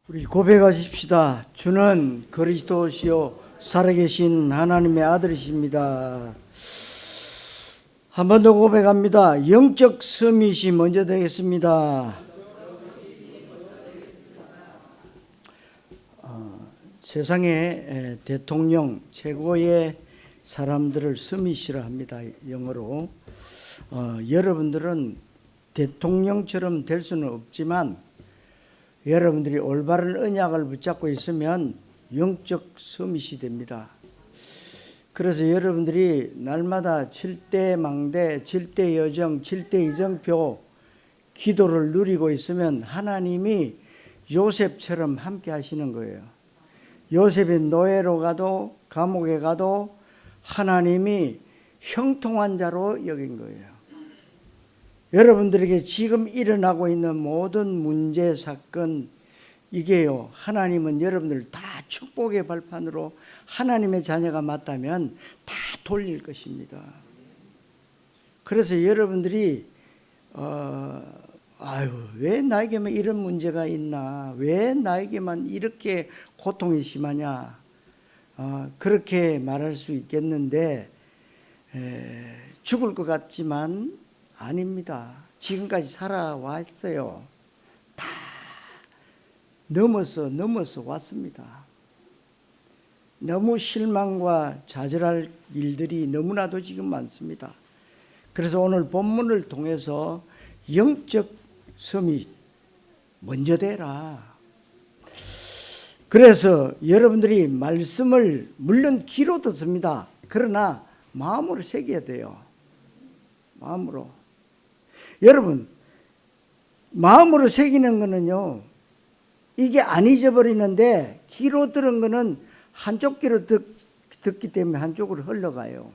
우리 고백하십시다. 주는 그리스도시요 살아계신 하나님의 아들이십니다. 한 번 더 고백합니다. 영적 서밋이 먼저 되겠습니다. 세상의 대통령 최고의 사람들을 서밋이라 합니다. 영어로. 여러분들은 대통령처럼 될 수는 없지만 여러분들이 올바른 언약을 붙잡고 있으면 영적 서밋이 됩니다. 그래서 여러분들이 날마다 7대 망대, 7대 여정, 7대 이정표 기도를 누리고 있으면 하나님이 요셉처럼 함께 하시는 거예요. 요셉이 노예로 가도 감옥에 가도 하나님이 형통한 자로 여긴 거예요. 여러분들에게 지금 일어나고 있는 모든 문제, 사건, 이게요, 하나님은 여러분들 다 축복의 발판으로 하나님의 자녀가 맞다면 다 돌릴 것입니다. 그래서 여러분들이 왜 나에게만 이런 문제가 있나, 왜 나에게만 이렇게 고통이 심하냐, 그렇게 말할 수 있겠는데 죽을 것 같지만 아닙니다. 지금까지 살아왔어요. 다 넘어서 왔습니다. 너무 실망과 좌절할 일들이 너무나도 지금 많습니다. 그래서 오늘 본문을 통해서 영적 서밋 먼저 되라. 그래서 여러분들이 말씀을 물론 귀로 듣습니다. 그러나 마음으로 새겨야 돼요. 마음으로. 여러분, 마음으로 새기는 거는요, 이게 안 잊어버리는데 귀로 들은 거는 한쪽 귀로 듣기 때문에 한쪽으로 흘러가요.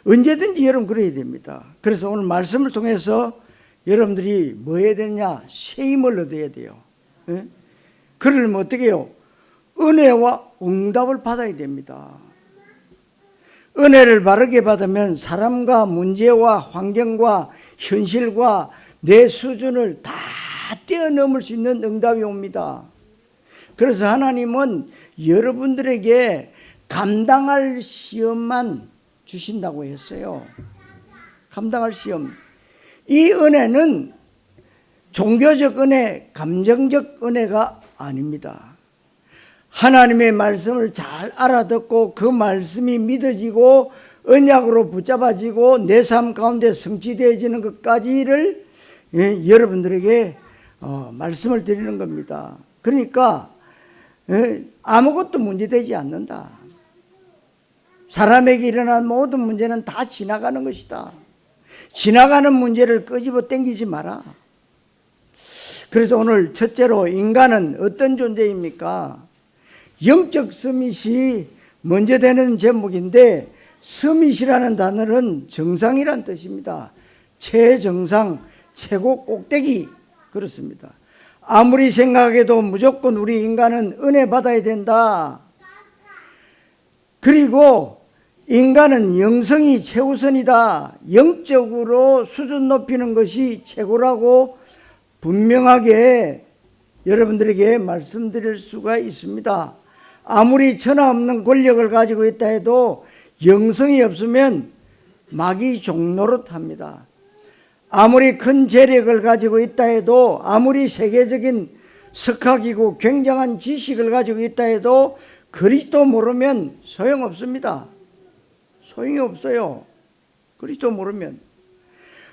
언제든지 여러분 그래야 됩니다. 그래서 오늘 말씀을 통해서 여러분들이 뭐 해야 되느냐? 새 힘을 얻어야 돼요. 예? 그러려면 어떻게 해요? 은혜와 응답을 받아야 됩니다. 은혜를 바르게 받으면 사람과 문제와 환경과 현실과 내 수준을 다 뛰어넘을 수 있는 응답이 옵니다. 그래서 하나님은 여러분들에게 감당할 시험만 주신다고 했어요. 감당할 시험. 이 은혜는 종교적 은혜, 감정적 은혜가 아닙니다. 하나님의 말씀을 잘 알아듣고 그 말씀이 믿어지고 언약으로 붙잡아지고 내 삶 가운데 성취되어지는 것까지를 여러분들에게 말씀을 드리는 겁니다. 그러니까 아무것도 문제되지 않는다. 사람에게 일어난 모든 문제는 다 지나가는 것이다. 지나가는 문제를 끄집어 당기지 마라. 그래서 오늘 첫째로 인간은 어떤 존재입니까? 영적 서밋이 먼저 되는 제목인데, 서밋이라는 단어는 정상이란 뜻입니다. 최정상, 최고 꼭대기, 그렇습니다. 아무리 생각해도 무조건 우리 인간은 은혜 받아야 된다. 그리고 인간은 영성이 최우선이다. 영적으로 수준 높이는 것이 최고라고 분명하게 여러분들에게 말씀드릴 수가 있습니다. 아무리 천하 없는 권력을 가지고 있다 해도 영성이 없으면 마귀 종노릇합니다. 아무리 큰 재력을 가지고 있다 해도, 아무리 세계적인 석학이고 굉장한 지식을 가지고 있다 해도 그리스도 모르면 소용없습니다. 소용이 없어요. 그리스도 모르면.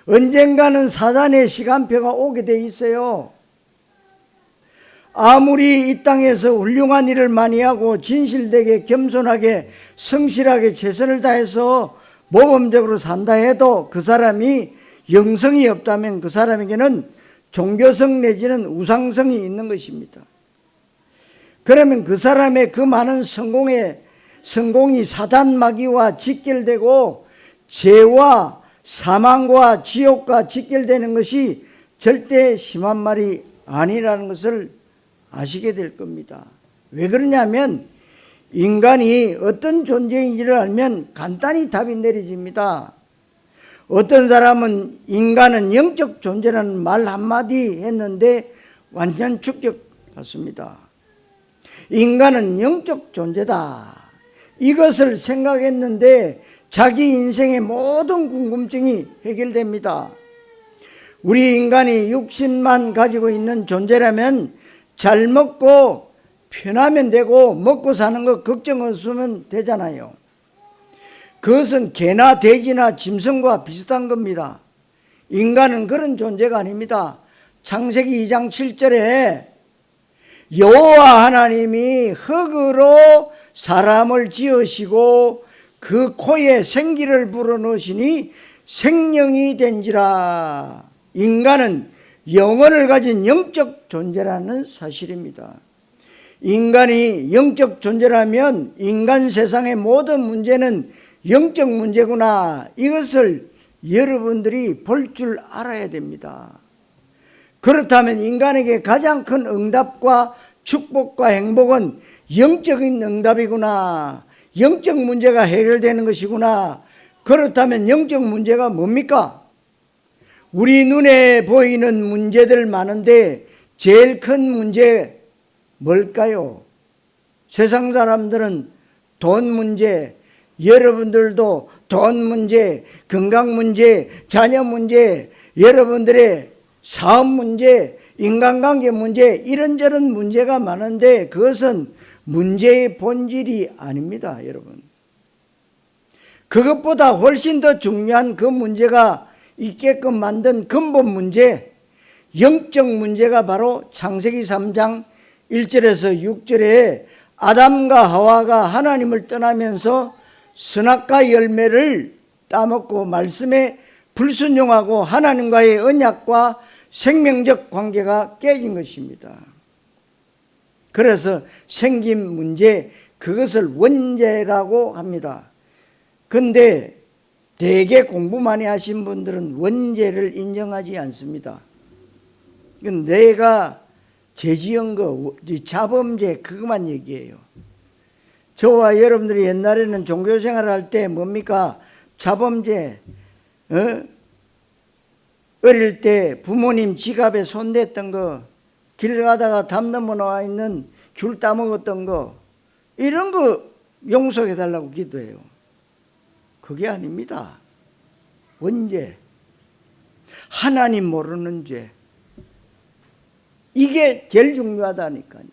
언젠가는 사단의 시간표가 오게 돼 있어요. 아무리 이 땅에서 훌륭한 일을 많이 하고 진실되게 겸손하게 성실하게 최선을 다해서 모범적으로 산다 해도 그 사람이 영성이 없다면 그 사람에게는 종교성 내지는 우상성이 있는 것입니다. 그러면 그 사람의 그 많은 성공이 사단 마귀와 직결되고 죄와 사망과 지옥과 직결되는 것이 절대 심한 말이 아니라는 것을 아시게 될 겁니다. 왜 그러냐면 인간이 어떤 존재인지를 알면 간단히 답이 내려집니다. 어떤 사람은 인간은 영적 존재라는 말 한마디 했는데 완전 충격받습니다. 인간은 영적 존재다. 이것을 생각했는데 자기 인생의 모든 궁금증이 해결됩니다. 우리 인간이 육신만 가지고 있는 존재라면 잘 먹고 편하면 되고 먹고 사는 거 걱정 없으면 되잖아요. 그것은 개나 돼지나 짐승과 비슷한 겁니다. 인간은 그런 존재가 아닙니다. 창세기 2장 7절에 여호와 하나님이 흙으로 사람을 지으시고 그 코에 생기를 불어넣으시니 생명이 된지라. 인간은 영혼을 가진 영적 존재라는 사실입니다. 인간이 영적 존재라면 인간 세상의 모든 문제는 영적 문제구나. 이것을 여러분들이 볼 줄 알아야 됩니다. 그렇다면 인간에게 가장 큰 응답과 축복과 행복은 영적인 응답이구나. 영적 문제가 해결되는 것이구나. 그렇다면 영적 문제가 뭡니까? 우리 눈에 보이는 문제들 많은데 제일 큰 문제 뭘까요? 세상 사람들은 돈 문제, 여러분들도 돈 문제, 건강 문제, 자녀 문제, 여러분들의 사업 문제, 인간관계 문제, 이런저런 문제가 많은데 그것은 문제의 본질이 아닙니다, 여러분. 그것보다 훨씬 더 중요한 그 문제가 있게끔 만든 근본 문제, 영적 문제가 바로 창세기 3장 1절에서 6절에 아담과 하와가 하나님을 떠나면서 선악과 열매를 따먹고 말씀에 불순종하고 하나님과의 언약과 생명적 관계가 깨진 것입니다. 그래서 생긴 문제, 그것을 원죄라고 합니다. 그런데 대개 공부 많이 하신 분들은 원죄를 인정하지 않습니다. 내가 죄지은 거, 자범죄, 그것만 얘기해요. 저와 여러분들이 옛날에는 종교생활을 할 때 뭡니까? 자범죄, 어릴 때 부모님 지갑에 손댔던 거, 길 가다가 담 넘어 나와 있는 귤 따먹었던 거, 이런 거 용서해 달라고 기도해요. 그게 아닙니다. 원죄, 하나님 모르는 죄, 이게 제일 중요하다니까요.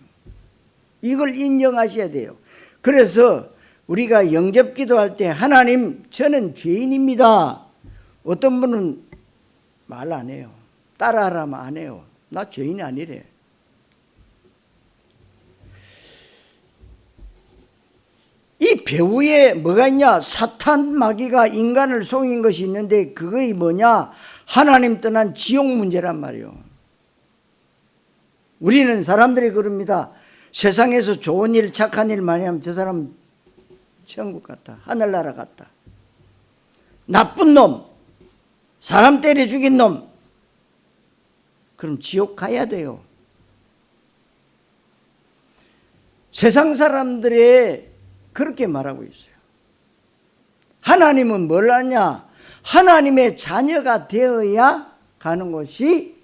이걸 인정하셔야 돼요. 그래서 우리가 영접 기도할 때 하나님, 저는 죄인입니다. 어떤 분은 말 안 해요. 따라하라면 안 해요. 나 죄인이 아니래. 이 배후에 뭐가 있냐? 사탄 마귀가 인간을 속인 것이 있는데 그것이 뭐냐? 하나님 떠난 지옥 문제란 말이에요. 우리는 사람들이 그럽니다. 세상에서 좋은 일, 착한 일 많이 하면 저 사람 천국 갔다, 하늘나라 갔다. 나쁜 놈, 사람 때려 죽인 놈, 그럼 지옥 가야 돼요. 세상 사람들이 그렇게 말하고 있어요. 하나님은 뭘 하냐? 하나님의 자녀가 되어야 가는 곳이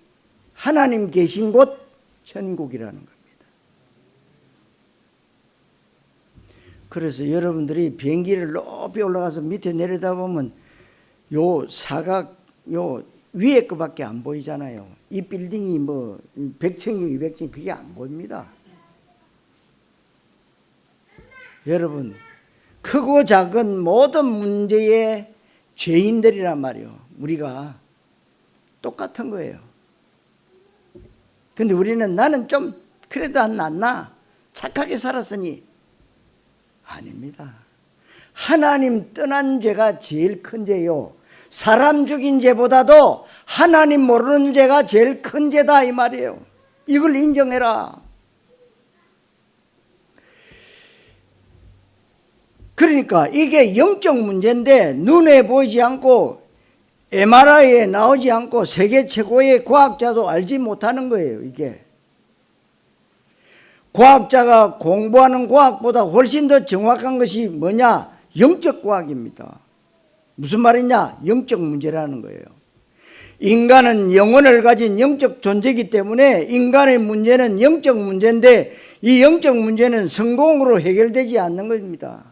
하나님 계신 곳 천국이라는 겁니다. 그래서 여러분들이 비행기를 높이 올라가서 밑에 내려다보면 요 사각, 요 위에 거밖에 안 보이잖아요. 이 빌딩이 뭐 100층이 200층이 그게 안 보입니다. 여러분, 크고 작은 모든 문제의 죄인들이란 말이에요. 우리가 똑같은 거예요. 근데 우리는 나는 좀 그래도 안 낫나? 착하게 살았으니. 아닙니다. 하나님 떠난 죄가 제일 큰 죄요. 사람 죽인 죄보다도 하나님 모르는 죄가 제일 큰 죄다 이 말이에요. 이걸 인정해라. 그러니까 이게 영적 문제인데 눈에 보이지 않고 MRI에 나오지 않고 세계 최고의 과학자도 알지 못하는 거예요. 이게 과학자가 공부하는 과학보다 훨씬 더 정확한 것이 뭐냐? 영적 과학입니다. 무슨 말이냐? 영적 문제라는 거예요. 인간은 영혼을 가진 영적 존재이기 때문에 인간의 문제는 영적 문제인데 이 영적 문제는 성공으로 해결되지 않는 겁니다.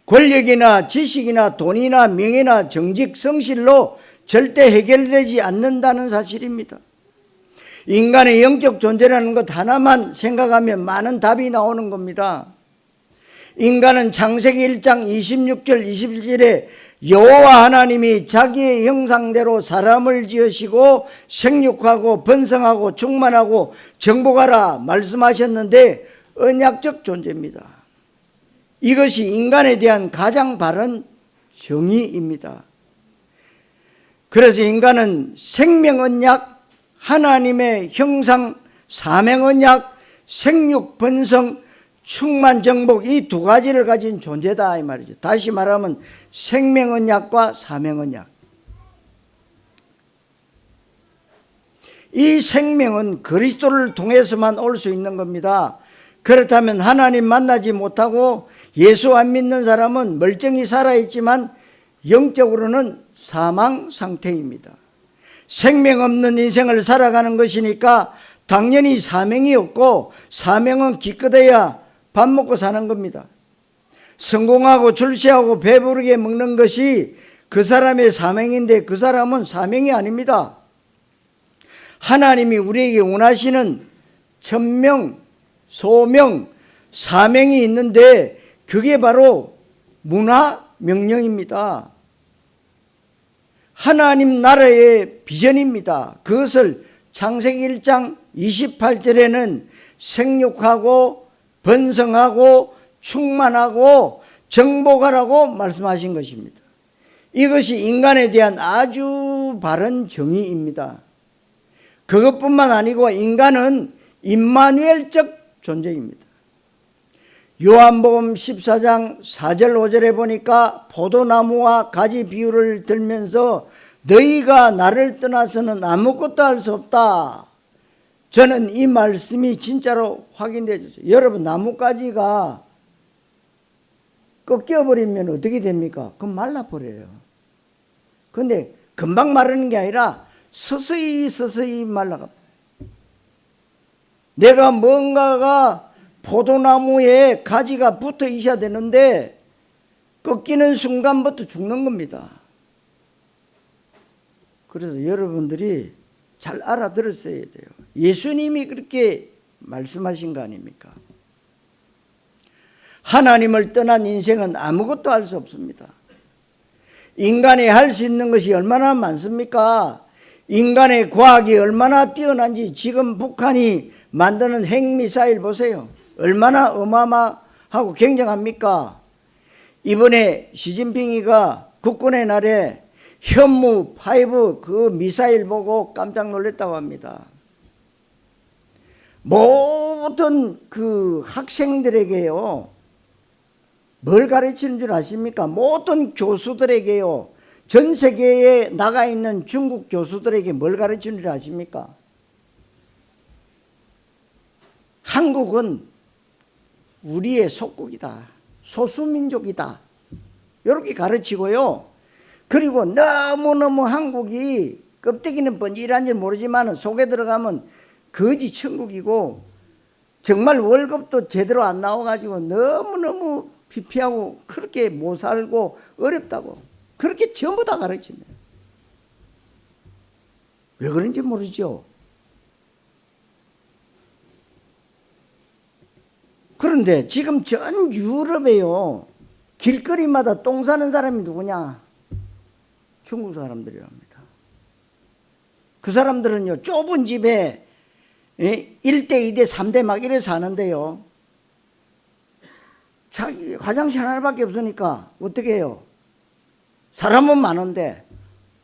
권력이나 지식이나 돈이나 명예나 정직, 성실로 절대 해결되지 않는다는 사실입니다. 인간의 영적 존재라는 것 하나만 생각하면 많은 답이 나오는 겁니다. 인간은 창세기 1장 26절 21절에 여호와 하나님이 자기의 형상대로 사람을 지으시고 생육하고 번성하고 충만하고 정복하라 말씀하셨는데 언약적 존재입니다. 이것이 인간에 대한 가장 바른 정의입니다. 그래서 인간은 생명언약, 하나님의 형상, 사명언약, 생육, 번성, 충만, 정복 이 두 가지를 가진 존재다 이 말이죠. 다시 말하면 생명언약과 사명언약. 이 생명은 그리스도를 통해서만 올 수 있는 겁니다. 그렇다면 하나님 만나지 못하고 예수 안 믿는 사람은 멀쩡히 살아있지만 영적으로는 사망 상태입니다. 생명 없는 인생을 살아가는 것이니까 당연히 사명이 없고 사명은 기껏해야 밥 먹고 사는 겁니다. 성공하고 출세하고 배부르게 먹는 것이 그 사람의 사명인데 그 사람은 사명이 아닙니다. 하나님이 우리에게 원하시는 천명, 소명, 사명이 있는데 그게 바로 문화 명령입니다. 하나님 나라의 비전입니다. 그것을 창세기 1장 28절에는 생육하고 번성하고 충만하고 정복하라고 말씀하신 것입니다. 이것이 인간에 대한 아주 바른 정의입니다. 그것뿐만 아니고 인간은 임마누엘적 존재입니다. 요한복음 14장 4절 5절에 보니까 포도나무와 가지 비유를 들면서 너희가 나를 떠나서는 아무것도 할 수 없다. 저는 이 말씀이 진짜로 확인되죠. 여러분 나뭇가지가 꺾여버리면 어떻게 됩니까? 그럼 말라버려요. 그런데 금방 마르는 게 아니라 서서히 말라갑니다. 내가 뭔가가 포도나무에 가지가 붙어 있어야 되는데 꺾이는 순간부터 죽는 겁니다. 그래서 여러분들이 잘 알아들었어야 돼요. 예수님이 그렇게 말씀하신 거 아닙니까? 하나님을 떠난 인생은 아무것도 할 수 없습니다. 인간이 할 수 있는 것이 얼마나 많습니까? 인간의 과학이 얼마나 뛰어난지 지금 북한이 만드는 핵미사일 보세요. 얼마나 어마어마하고 굉장합니까? 이번에 시진핑이가 국군의 날에 현무5 그 미사일 보고 깜짝 놀랐다고 합니다. 모든 그 학생들에게요, 뭘 가르치는 줄 아십니까? 모든 교수들에게요, 전 세계에 나가 있는 중국 교수들에게 뭘 가르치는 줄 아십니까? 한국은 우리의 속국이다. 소수민족이다. 이렇게 가르치고요. 그리고 너무너무 한국이 껍데기는 번질한지 모르지만 속에 들어가면 거지 천국이고 정말 월급도 제대로 안 나와가지고 너무너무 피폐하고 그렇게 못 살고 어렵다고 그렇게 전부 다 가르치네요. 왜 그런지 모르죠. 그런데 지금 전 유럽에요, 길거리마다 똥 싸는 사람이 누구냐? 중국 사람들이랍니다. 그 사람들은요, 좁은 집에 1대, 2대, 3대 막 이래 사는데요, 자기 화장실 하나밖에 없으니까 어떻게 해요? 사람은 많은데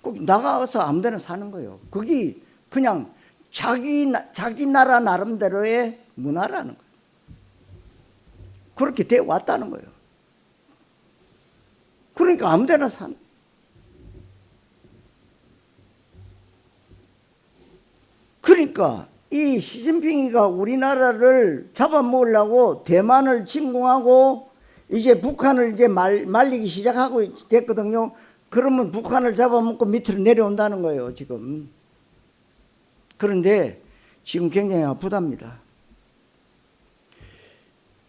꼭 나가서 아무 데나 사는 거예요. 그게 그냥 자기 나라 나름대로의 문화라는 거예요. 그렇게 돼 왔다는 거예요. 그러니까 아무 데나 사는. 그러니까 이 시진핑이가 우리나라를 잡아먹으려고 대만을 침공하고 이제 북한을 이제 말리기 시작하고 됐거든요. 그러면 북한을 잡아먹고 밑으로 내려온다는 거예요, 지금. 그런데 지금 굉장히 아프답니다.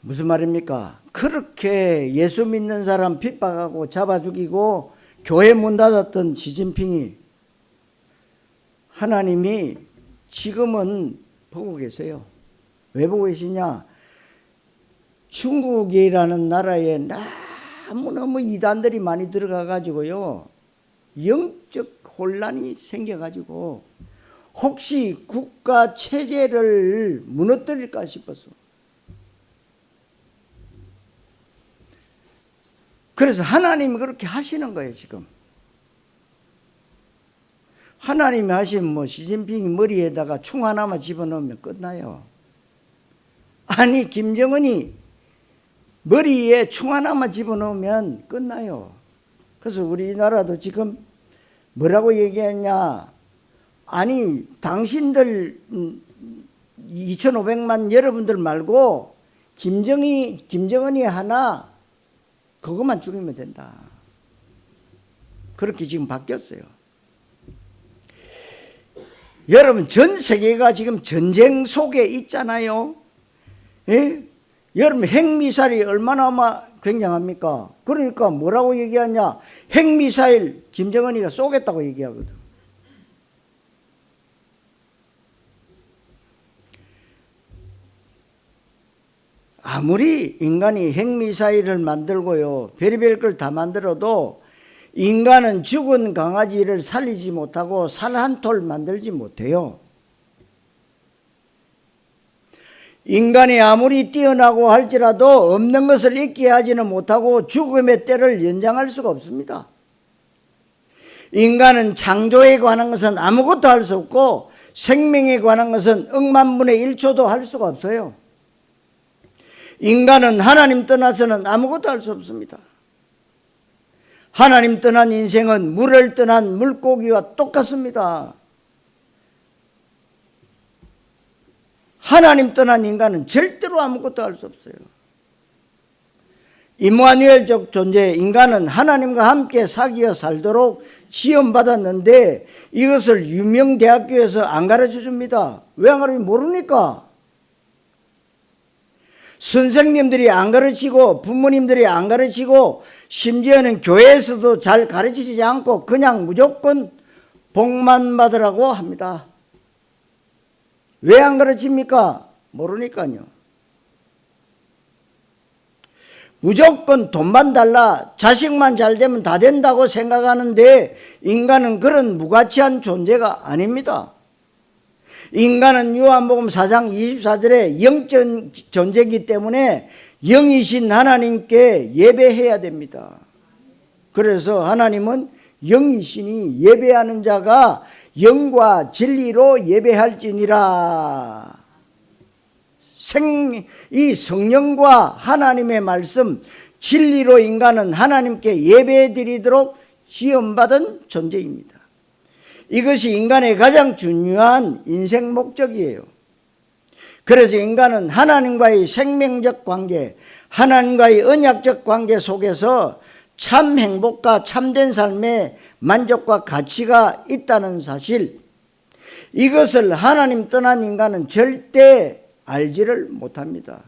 무슨 말입니까? 그렇게 예수 믿는 사람 핍박하고 잡아 죽이고 교회 문 닫았던 시진핑이 하나님이 지금은 보고 계세요. 왜 보고 계시냐? 중국이라는 나라에 너무너무 이단들이 많이 들어가 가지고요, 영적 혼란이 생겨 가지고 혹시 국가 체제를 무너뜨릴까 싶어서, 그래서 하나님이 그렇게 하시는 거예요. 지금 하나님이 하시면 시진핑이 머리에다가 총 하나만 집어넣으면 끝나요. 아니, 김정은이 머리에 총 하나만 집어넣으면 끝나요. 그래서 우리나라도 지금 뭐라고 얘기했냐? 아니, 당신들 2,500만 여러분들 말고 김정은이 하나 그것만 죽이면 된다. 그렇게 지금 바뀌었어요. 여러분, 전 세계가 지금 전쟁 속에 있잖아요. 예? 여러분, 핵미사일이 얼마나 굉장합니까? 그러니까 뭐라고 얘기하냐? 핵미사일 김정은이가 쏘겠다고 얘기하거든. 아무리 인간이 핵미사일을 만들고요, 별의별 걸 다 만들어도 인간은 죽은 강아지를 살리지 못하고 살 한 톨 만들지 못해요. 인간이 아무리 뛰어나고 할지라도 없는 것을 있게 하지는 못하고 죽음의 때를 연장할 수가 없습니다. 인간은 창조에 관한 것은 아무것도 할 수 없고 생명에 관한 것은 억만분의 1초도 할 수가 없어요. 인간은 하나님 떠나서는 아무것도 할 수 없습니다. 하나님 떠난 인생은 물을 떠난 물고기와 똑같습니다. 하나님 떠난 인간은 절대로 아무것도 할 수 없어요. 임마누엘적 존재, 인간은 하나님과 함께 사귀어 살도록 지원받았는데 이것을 유명대학교에서 안 가르쳐 줍니다. 왜 안 가르쳐? 모르니까. 선생님들이 안 가르치고 부모님들이 안 가르치고 심지어는 교회에서도 잘 가르치지 않고 그냥 무조건 복만 받으라고 합니다. 왜 안 가르칩니까? 모르니까요. 무조건 돈만 달라, 자식만 잘 되면 다 된다고 생각하는데 인간은 그런 무가치한 존재가 아닙니다. 인간은 요한복음 4장 24절에 영적 존재이기 때문에 영이신 하나님께 예배해야 됩니다. 그래서 하나님은 영이시니 예배하는 자가 영과 진리로 예배할지니라. 이 성령과 하나님의 말씀, 진리로 인간은 하나님께 예배 드리도록 지원받은 존재입니다. 이것이 인간의 가장 중요한 인생 목적이에요. 그래서 인간은 하나님과의 생명적 관계, 하나님과의 언약적 관계 속에서 참 행복과 참된 삶의 만족과 가치가 있다는 사실, 이것을 하나님 떠난 인간은 절대 알지를 못합니다.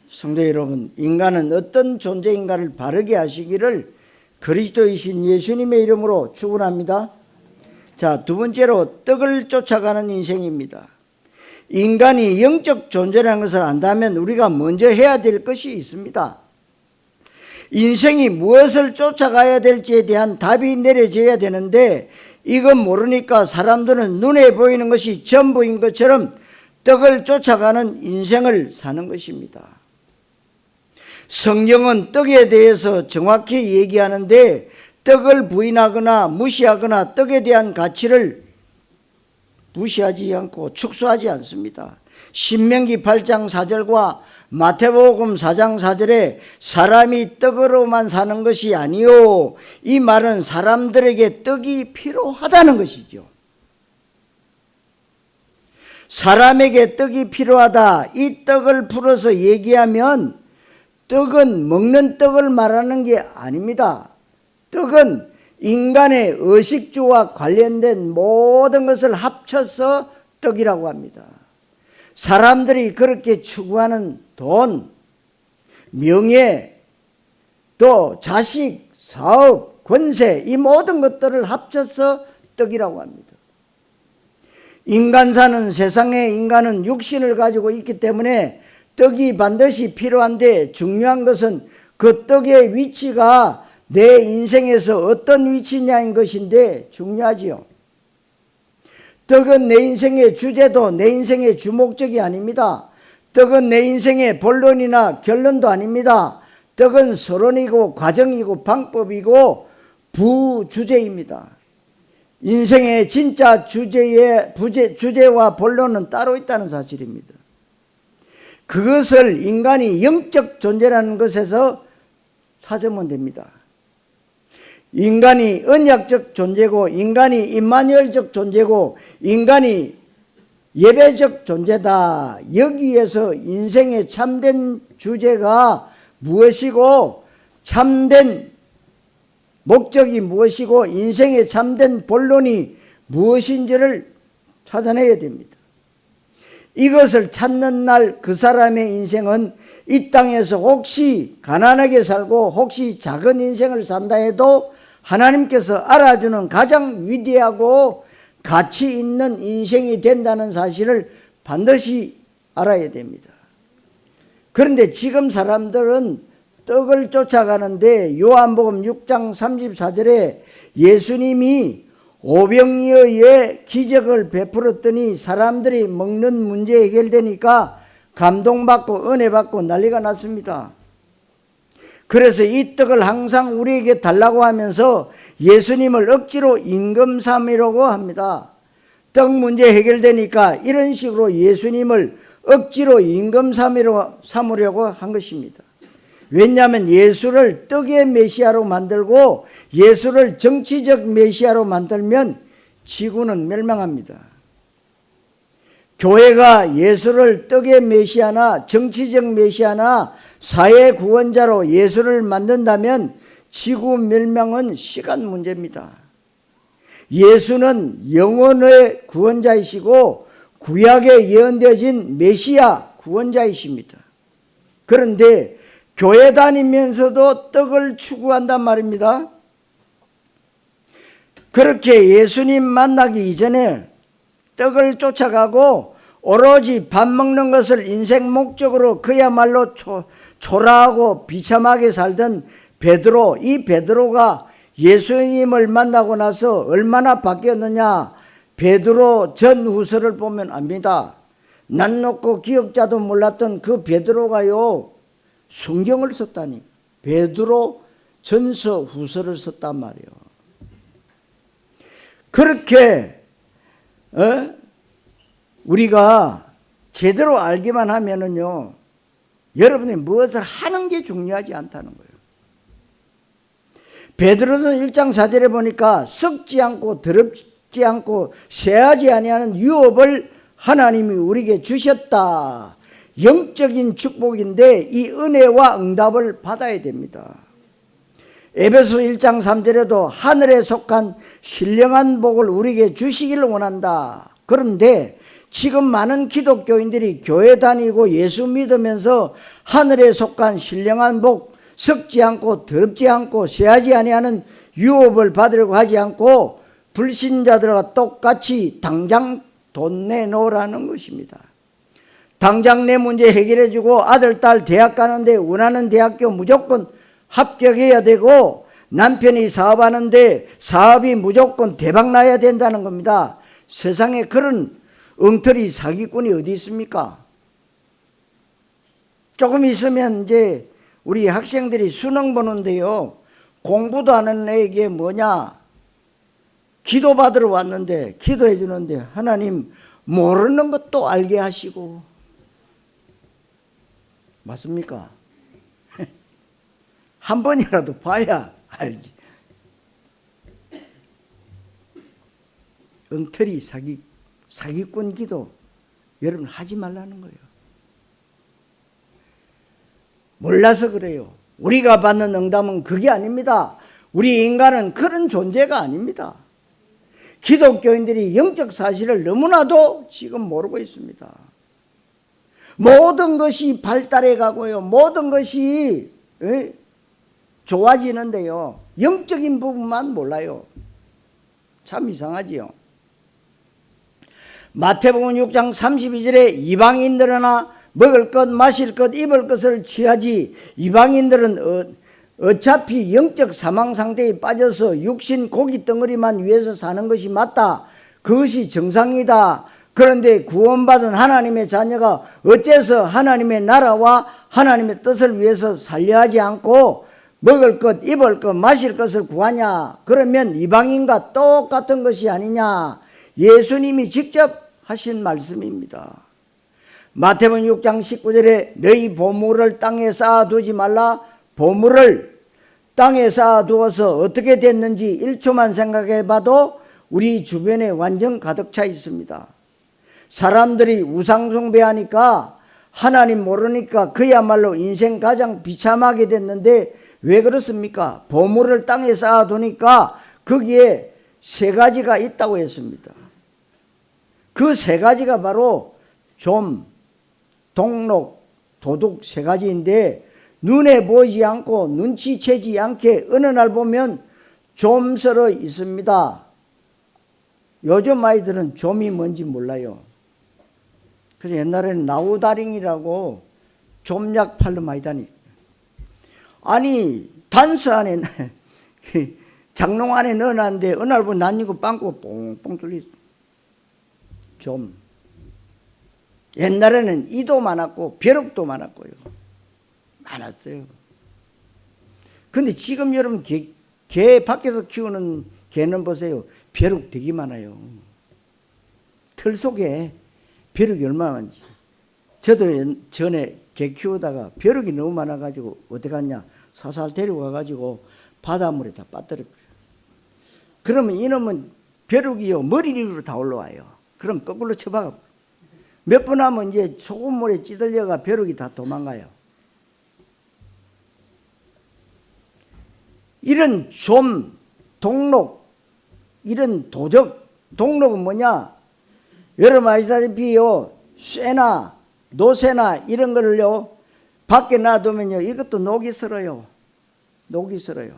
성도 여러분, 인간은 어떤 존재인가를 바르게 아시기를 그리스도이신 예수님의 이름으로 축원합니다. 자, 두 번째로 떡을 쫓아가는 인생입니다. 인간이 영적 존재라는 것을 안다면 우리가 먼저 해야 될 것이 있습니다. 인생이 무엇을 쫓아가야 될지에 대한 답이 내려져야 되는데 이건 모르니까 사람들은 눈에 보이는 것이 전부인 것처럼 떡을 쫓아가는 인생을 사는 것입니다. 성경은 떡에 대해서 정확히 얘기하는데 떡을 부인하거나 무시하거나 떡에 대한 가치를 무시하지 않고 축소하지 않습니다. 신명기 8장 4절과 마태복음 4장 4절에 사람이 떡으로만 사는 것이 아니요, 이 말은 사람들에게 떡이 필요하다는 것이죠. 사람에게 떡이 필요하다, 이 떡을 풀어서 얘기하면 떡은 먹는 떡을 말하는 게 아닙니다. 떡은 인간의 의식주와 관련된 모든 것을 합쳐서 떡이라고 합니다. 사람들이 그렇게 추구하는 돈, 명예, 또 자식, 사업, 권세, 이 모든 것들을 합쳐서 떡이라고 합니다. 인간 사는 세상에 인간은 육신을 가지고 있기 때문에 떡이 반드시 필요한데, 중요한 것은 그 떡의 위치가 내 인생에서 어떤 위치냐인 것인데 중요하지요. 떡은 내 인생의 주제도 내 인생의 주목적이 아닙니다. 떡은 내 인생의 본론이나 결론도 아닙니다. 떡은 서론이고 과정이고 방법이고 부주제입니다. 인생의 진짜 주제와 본론은 따로 있다는 사실입니다. 그것을 인간이 영적 존재라는 것에서 찾으면 됩니다. 인간이 언약적 존재고, 인간이 임마누엘적 존재고, 인간이 예배적 존재다. 여기에서 인생의 참된 주제가 무엇이고, 참된 목적이 무엇이고, 인생의 참된 본론이 무엇인지를 찾아내야 됩니다. 이것을 찾는 날 그 사람의 인생은 이 땅에서 혹시 가난하게 살고 혹시 작은 인생을 산다 해도 하나님께서 알아주는 가장 위대하고 가치 있는 인생이 된다는 사실을 반드시 알아야 됩니다. 그런데 지금 사람들은 떡을 쫓아가는데, 요한복음 6장 34절에 예수님이 오병이어의 기적을 베풀었더니 사람들이 먹는 문제 해결되니까 감동받고 은혜받고 난리가 났습니다. 그래서 이 떡을 항상 우리에게 달라고 하면서 예수님을 억지로 임금 삼으려고 합니다. 떡 문제 해결되니까 이런 식으로 예수님을 억지로 임금 삼으려고 한 것입니다. 왜냐하면 예수를 떡의 메시아로 만들고 예수를 정치적 메시아로 만들면 지구는 멸망합니다. 교회가 예수를 떡의 메시아나 정치적 메시아나 사회 구원자로 예수를 만든다면 지구 멸망은 시간 문제입니다. 예수는 영혼의 구원자이시고 구약에 예언되어진 메시아 구원자이십니다. 그런데 교회 다니면서도 떡을 추구한단 말입니다. 그렇게 예수님 만나기 이전에 떡을 쫓아가고 오로지 밥 먹는 것을 인생 목적으로 그야말로 초라하고 비참하게 살던 베드로, 이 베드로가 예수님을 만나고 나서 얼마나 바뀌었느냐, 베드로 전후서를 보면 압니다. 난 놓고 기억자도 몰랐던 그 베드로가요, 성경을 썼다니. 베드로 전서 후서를 썼단 말이에요. 그렇게 우리가 제대로 알기만 하면은요, 여러분이 무엇을 하는 게 중요하지 않다는 거예요. 베드로는 1장 4절에 보니까 썩지 않고 더럽지 않고 쇠하지 아니하는 유업을 하나님이 우리에게 주셨다. 영적인 축복인데 이 은혜와 응답을 받아야 됩니다. 에베소 1장 3절에도 하늘에 속한 신령한 복을 우리에게 주시기를 원한다. 그런데 지금 많은 기독교인들이 교회 다니고 예수 믿으면서 하늘에 속한 신령한 복, 썩지 않고 더럽지 않고 쇠하지 아니하는 유업을 받으려고 하지 않고 불신자들과 똑같이 당장 돈 내놓으라는 것입니다. 당장 내 문제 해결해주고 아들, 딸 대학 가는데 원하는 대학교 무조건 합격해야 되고 남편이 사업하는데 사업이 무조건 대박 나야 된다는 겁니다. 세상에 그런 엉터리 사기꾼이 어디 있습니까? 조금 있으면 이제 우리 학생들이 수능 보는데요, 공부도 안 하는 애에게 뭐냐, 기도 받으러 왔는데 기도해 주는데 하나님 모르는 것도 알게 하시고, 맞습니까? 한 번이라도 봐야 알기. 엉터리 사기꾼 기도 여러분 하지 말라는 거예요. 몰라서 그래요. 우리가 받는 응답은 그게 아닙니다. 우리 인간은 그런 존재가 아닙니다. 기독교인들이 영적 사실을 너무나도 지금 모르고 있습니다. 모든 것이 발달해 가고요. 모든 것이 좋아지는데요. 영적인 부분만 몰라요. 참 이상하지요. 마태복음 6장 32절에 이방인들이나 먹을 것, 마실 것, 입을 것을 취하지 이방인들은 어차피 영적 사망 상태에 빠져서 육신 고기 덩어리만 위해서 사는 것이 맞다. 그것이 정상이다. 그런데 구원받은 하나님의 자녀가 어째서 하나님의 나라와 하나님의 뜻을 위해서 살려 하지 않고 먹을 것, 입을 것, 마실 것을 구하냐? 그러면 이방인과 똑같은 것이 아니냐? 예수님이 직접 하신 말씀입니다. 마태복음 6장 19절에 너희 보물을 땅에 쌓아두지 말라. 보물을 땅에 쌓아두어서 어떻게 됐는지 1초만 생각해 봐도 우리 주변에 완전 가득 차 있습니다. 사람들이 우상숭배하니까 하나님 모르니까 그야말로 인생 가장 비참하게 됐는데 왜 그렇습니까? 보물을 땅에 쌓아두니까 거기에 세 가지가 있다고 했습니다. 그 세 가지가 바로 좀, 동록, 도둑 세 가지인데 눈에 보이지 않고 눈치채지 않게 어느 날 보면 좀서러 있습니다. 요즘 아이들은 좀이 뭔지 몰라요. 그래서 옛날에는 나우다링이라고 좀약 팔러 많이 다니. 아니 단서 안에 장롱 안에 넣어놨는데 어느 날 보면 낯익고 빵꾸 뽕뽕 뚫리. 좀. 옛날에는 이도 많았고 벼룩도 많았고요. 많았어요. 근데 지금 여러분 개 밖에서 키우는 개는 보세요. 벼룩 되게 많아요. 털 속에 벼룩이 얼마나 많은지. 저도 전에 개 키우다가 벼룩이 너무 많아가지고 어디 갔냐. 사살 데리고 가가지고 바닷물에 다 빠뜨렸어요. 그러면 이놈은 벼룩이요 머리 위로 다 올라와요. 그럼 거꾸로 쳐박아. 몇 번 하면 이제 소금물에 찌들려가 벼룩이 다 도망가요. 이런 좀, 동록, 이런 도적, 동록은 뭐냐? 여러분 아시다시피요, 쇠나 노새나 이런 거를요, 밖에 놔두면요, 이것도 녹이 슬어요. 녹이 슬어요.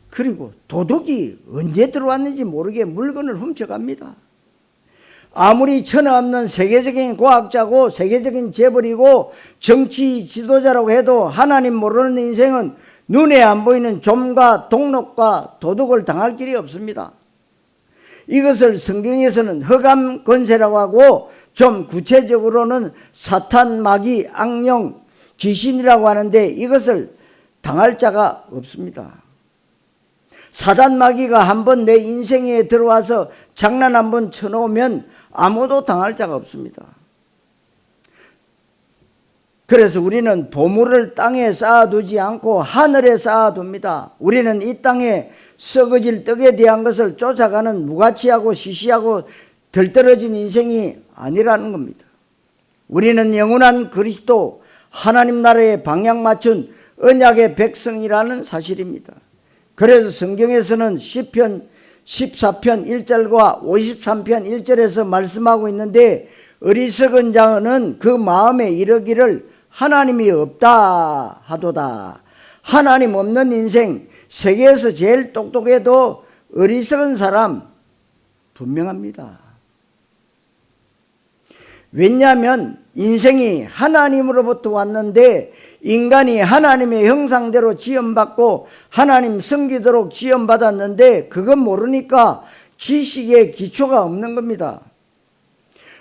그리고 도둑이 언제 들어왔는지 모르게 물건을 훔쳐갑니다. 아무리 천하 없는 세계적인 과학자고 세계적인 재벌이고 정치 지도자라고 해도 하나님 모르는 인생은 눈에 안 보이는 좀과 동록과 도둑을 당할 길이 없습니다. 이것을 성경에서는 흑암 권세라고 하고 좀 구체적으로는 사탄, 마귀, 악령, 귀신이라고 하는데 이것을 당할 자가 없습니다. 사단 마귀가 한번 내 인생에 들어와서 장난 한번 쳐놓으면 아무도 당할 자가 없습니다. 그래서 우리는 보물을 땅에 쌓아두지 않고 하늘에 쌓아둡니다. 우리는 이 땅에 썩어질 떡에 대한 것을 쫓아가는 무가치하고 시시하고 덜떨어진 인생이 아니라는 겁니다. 우리는 영원한 그리스도 하나님 나라에 방향 맞춘 언약의 백성이라는 사실입니다. 그래서 성경에서는 시편 14편 1절과 53편 1절에서 말씀하고 있는데 어리석은 자는 그 마음에 이르기를 하나님이 없다 하도다. 하나님 없는 인생, 세계에서 제일 똑똑해도 어리석은 사람 분명합니다. 왜냐하면 인생이 하나님으로부터 왔는데 인간이 하나님의 형상대로 지음받고 하나님 섬기도록 지음받았는데 그건 모르니까 지식의 기초가 없는 겁니다.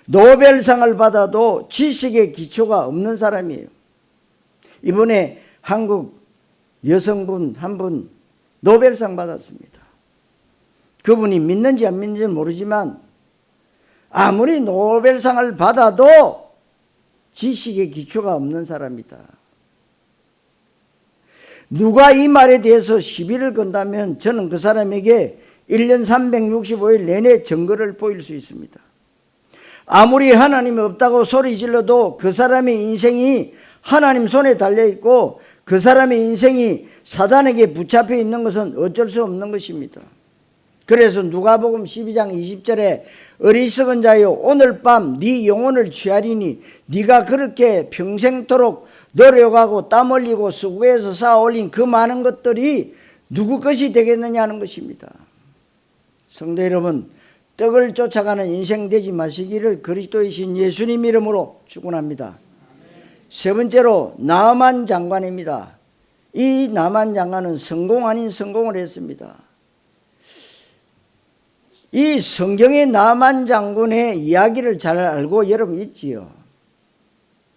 노벨상을 받아도 지식의 기초가 없는 사람이에요. 이번에 한국 여성분 한 분 노벨상 받았습니다. 그분이 믿는지 안 믿는지는 모르지만 아무리 노벨상을 받아도 지식의 기초가 없는 사람이다. 누가 이 말에 대해서 시비를 건다면 저는 그 사람에게 1년 365일 내내 증거를 보일 수 있습니다. 아무리 하나님이 없다고 소리 질러도 그 사람의 인생이 하나님 손에 달려있고 그 사람의 인생이 사단에게 붙잡혀 있는 것은 어쩔 수 없는 것입니다. 그래서 누가복음 12장 20절에 어리석은 자여 오늘 밤 네 영혼을 취하리니 네가 그렇게 평생토록 노력하고 땀 흘리고 수고해서 쌓아올린 그 많은 것들이 누구 것이 되겠느냐는 것입니다. 성도 여러분, 떡을 쫓아가는 인생 되지 마시기를 그리스도의 신 예수님 이름으로 축원합니다. 세 번째로 나만 장관입니다. 이 나만 장관은 성공 아닌 성공을 했습니다. 이 성경의 나만 장군의 이야기를 잘 알고 여러분 있지요.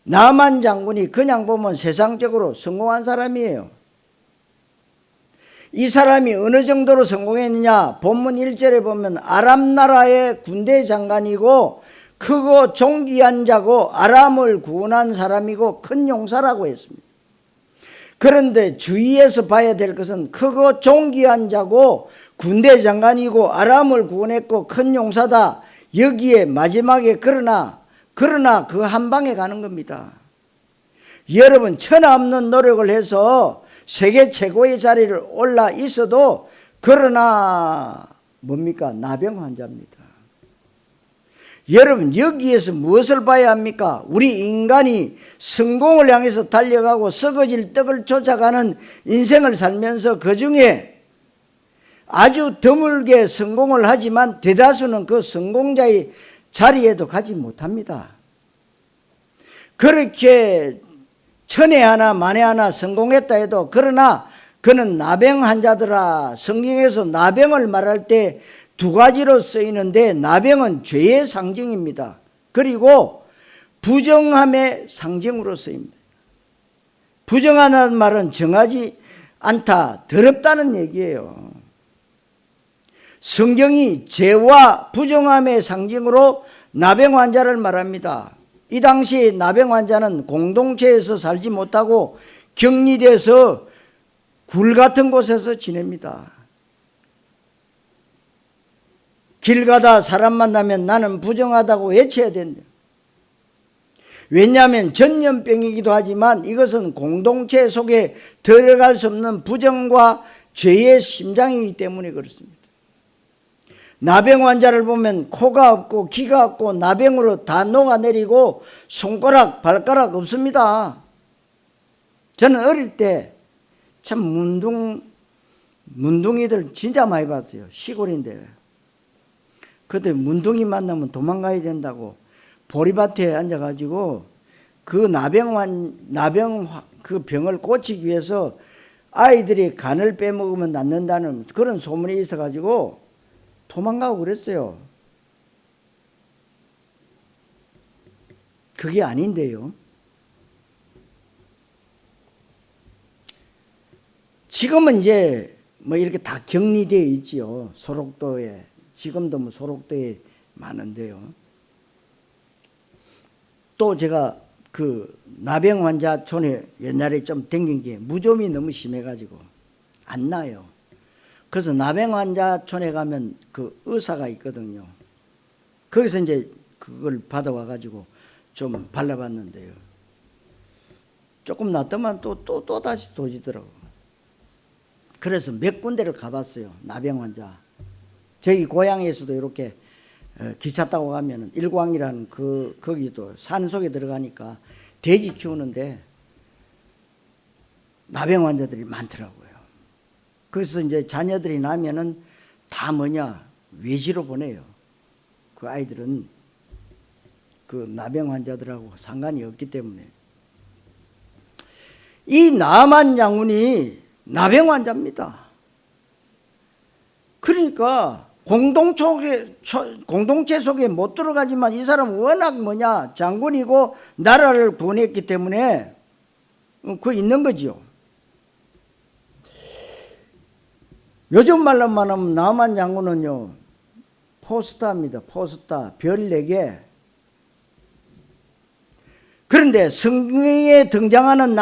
나만 장군이 그냥 보면 세상적으로 성공한 사람이에요. 이 사람이 어느 정도로 성공했느냐, 본문 1절에 보면 아람 나라의 군대 장관이고 크고 존귀한 자고 아람을 구원한 사람이고 큰 용사라고 했습니다. 그런데 주위에서 봐야 될 것은 크고 존귀한 자고 군대 장관이고 아람을 구원했고 큰 용사다. 여기에 마지막에 그러나 그 한 방에 가는 겁니다. 여러분, 천하없는 노력을 해서 세계 최고의 자리를 올라 있어도 그러나 뭡니까? 나병 환자입니다. 여러분, 여기에서 무엇을 봐야 합니까? 우리 인간이 성공을 향해서 달려가고 썩어질 떡을 쫓아가는 인생을 살면서 그 중에 아주 드물게 성공을 하지만 대다수는 그 성공자의 자리에도 가지 못합니다. 그렇게 천에 하나 만에 하나 성공했다 해도 그러나 그는 나병 환자더라. 성경에서 나병을 말할 때 두 가지로 쓰이는데 나병은 죄의 상징입니다. 그리고 부정함의 상징으로 쓰입니다. 부정하다는 말은 정하지 않다, 더럽다는 얘기예요. 성경이 죄와 부정함의 상징으로 나병 환자를 말합니다. 이 당시 나병 환자는 공동체에서 살지 못하고 격리돼서 굴 같은 곳에서 지냅니다. 길 가다 사람 만나면 나는 부정하다고 외쳐야 된다. 왜냐하면 전염병이기도 하지만 이것은 공동체 속에 들어갈 수 없는 부정과 죄의 심장이기 때문에 그렇습니다. 나병 환자를 보면 코가 없고 귀가 없고 나병으로 다 녹아내리고 손가락 발가락 없습니다. 저는 어릴 때 참 문둥이들 진짜 많이 봤어요. 시골인데. 그때 문둥이 만나면 도망가야 된다고 보리밭에 앉아가지고 그 그 병을 고치기 위해서 아이들이 간을 빼먹으면 낫는다는 그런 소문이 있어가지고 도망가고 그랬어요. 그게 아닌데요. 지금은 이제 뭐 이렇게 다 격리되어 있지요. 소록도에. 지금도 뭐 소록도에 많은데요. 또 제가 그 나병 환자촌에 옛날에 좀 댕긴 게 무좀이 너무 심해가지고 안 나요. 그래서 나병 환자촌에 가면 그 의사가 있거든요. 거기서 이제 그걸 받아와가지고 좀 발라봤는데요. 조금 낫더만 또 다시 도지더라고. 그래서 몇 군데를 가봤어요. 나병 환자. 저희 고향에서도 이렇게 기차 타고 가면은 일광이라는 거기도 산 속에 들어가니까 돼지 키우는데 나병 환자들이 많더라고요. 그래서 이제 자녀들이 나면은 다 외지로 보내요. 그 아이들은 그 나병 환자들하고 상관이 없기 때문에. 이 나만 장군이 나병 환자입니다. 그러니까 공동체 속에 못 들어가지만 이 사람은 워낙 장군이고 나라를 구원했기 때문에 그 있는 거죠. 요즘 말로 말하면 나만 장군은요 포스타입니다. 포스타 별 4개. 그런데 성경에 등장하는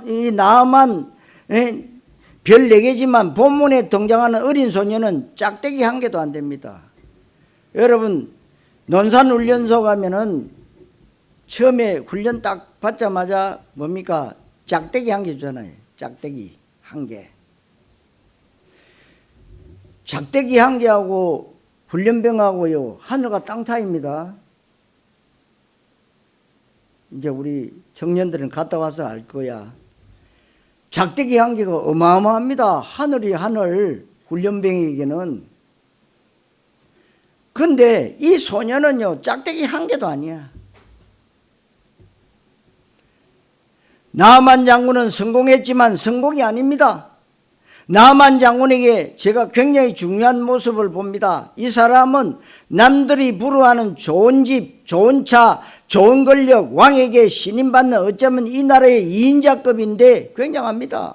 이 나만 별 4개지만 본문에 등장하는 어린 소녀는 짝대기 1개도 안 됩니다. 여러분 논산훈련소 가면은 처음에 훈련 딱 받자마자 뭡니까? 짝대기 한 개 주잖아요. 짝대기 한 개. 짝대기 한 개하고 훈련병하고요, 하늘과 땅 차이입니다. 이제 우리 청년들은 갔다 와서 알 거야. 짝대기 한 개가 어마어마합니다. 하늘이 하늘, 훈련병에게는. 근데 이 소녀는요, 짝대기 한 개도 아니야. 나만 장군은 성공했지만 성공이 아닙니다. 나만 장군에게 제가 굉장히 중요한 모습을 봅니다. 이 사람은 남들이 부러워하는 좋은 집, 좋은 차, 좋은 권력, 왕에게 신임받는 어쩌면 이 나라의 2인자급인데 굉장합니다.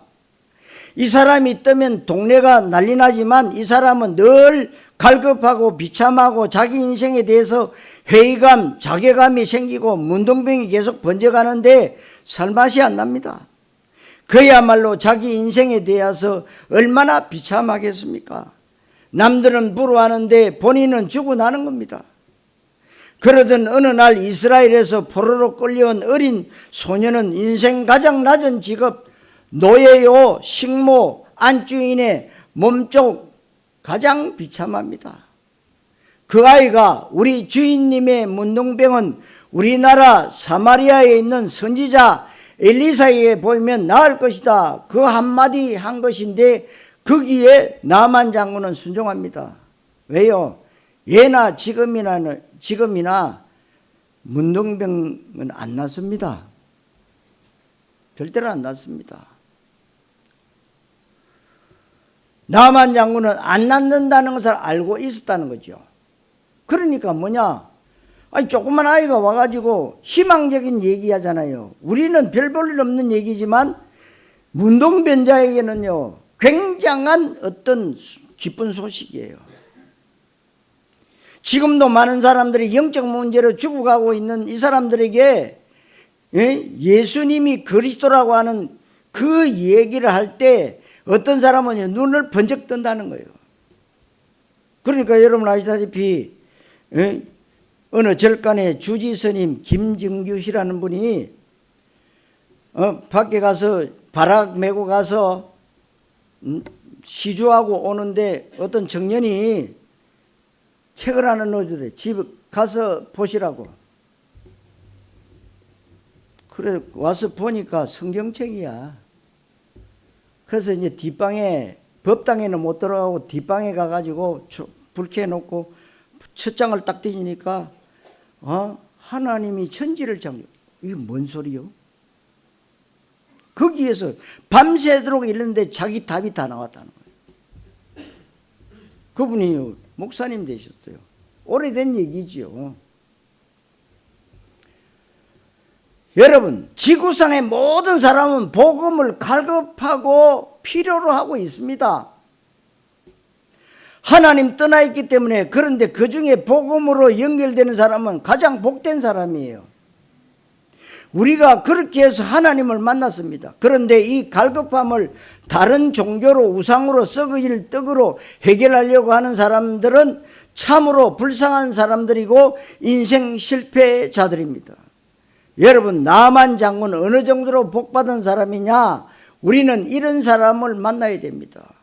이 사람이 뜨면 동네가 난리 나지만 이 사람은 늘 갈급하고 비참하고 자기 인생에 대해서 회의감, 자괴감이 생기고 문둥병이 계속 번져가는데 살맛이 안 납니다. 그야말로 자기 인생에 대해서 얼마나 비참하겠습니까? 남들은 부러워하는데 본인은 죽어나는 겁니다. 그러던 어느 날 이스라엘에서 포로로 끌려온 어린 소녀는 인생 가장 낮은 직업, 노예요, 식모, 안주인의 몸쪽 가장 비참합니다. 그 아이가 우리 주인님의 문둥병은 우리나라 사마리아에 있는 선지자 엘리사에게 보이면 나을 것이다. 그 한마디 한 것인데 거기에 나만 장군은 순종합니다. 왜요? 예나 지금이나 문둥병은 안 났습니다. 절대로 안 났습니다. 나만 장군은 안 낳는다는 것을 알고 있었다는 거죠. 그러니까 뭐냐? 아니, 조그만 아이가 와가지고 희망적인 얘기 하잖아요. 우리는 별 볼 일 없는 얘기지만 문둥병자에게는요, 굉장한 어떤 기쁜 소식이에요. 지금도 많은 사람들이 영적 문제로 죽어가고 있는 이 사람들에게 예수님이 그리스도라고 하는 그 얘기를 할 때 어떤 사람은 눈을 번쩍 뜬다는 거예요. 그러니까 여러분 아시다시피 어느 절간에 주지스님 김정규 씨라는 분이 밖에 가서 바락 메고 가서 시주하고 오는데 어떤 청년이 책을 하나 넣어주래. 집에 가서 보시라고. 그래 와서 보니까 성경책이야. 그래서 이제 뒷방에, 법당에는 못 들어가고 뒷방에 가가지고 불 켜놓고 첫 장을 딱 띄니까 하나님이 천지를 창조. 이게 뭔 소리요? 거기에서 밤새도록 읽는데 자기 답이 다 나왔다는 거예요. 그분이 목사님 되셨어요. 오래된 얘기죠. 여러분, 지구상의 모든 사람은 복음을 갈급하고 필요로 하고 있습니다. 하나님 떠나 있기 때문에. 그런데 그 중에 복음으로 연결되는 사람은 가장 복된 사람이에요. 우리가 그렇게 해서 하나님을 만났습니다. 그런데 이 갈급함을 다른 종교로, 우상으로, 썩어질 떡으로 해결하려고 하는 사람들은 참으로 불쌍한 사람들이고 인생 실패자들입니다. 여러분, 나만 장군 어느 정도로 복받은 사람이냐? 우리는 이런 사람을 만나야 됩니다.